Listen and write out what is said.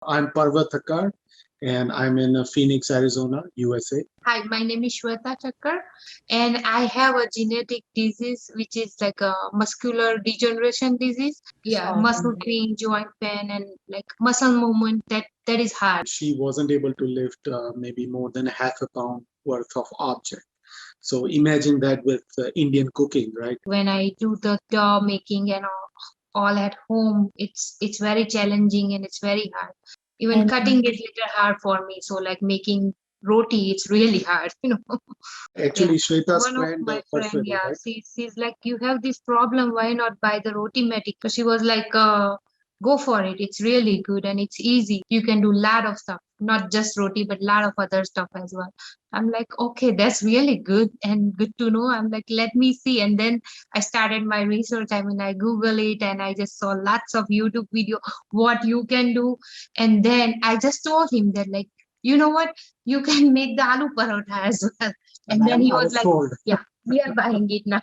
I'm Parvat and I'm in Phoenix, Arizona, USA. Hi, my name is Shweta Chakkar, and I have a genetic disease which is like a muscular degeneration disease. Yeah, muscle pain, joint pain, and like muscle movement that is hard. She wasn't able to lift maybe more than a half a pound worth of object. So imagine that with Indian cooking, right? When I do the dough making and all at home, it's very challenging and it's very hard. Even cutting is little hard for me. So like making roti, it's really hard, Actually, Shweta's One of friend my friend, persuaded, right? she's like, you have this problem, why not buy the Rotimatic? So she was like, go for it. It's really good and it's easy. You can do lot of stuff, not just roti, but lot of other stuff as well. I'm like, okay, that's really good and good to know. I'm like, let me see. And then I started my research. I mean, I Google it and I just saw lots of YouTube video what you can do. And then I just told him that like, you know what? You can make the aloo paratha as well. And then he I was was like, told. yeah, we are buying it now.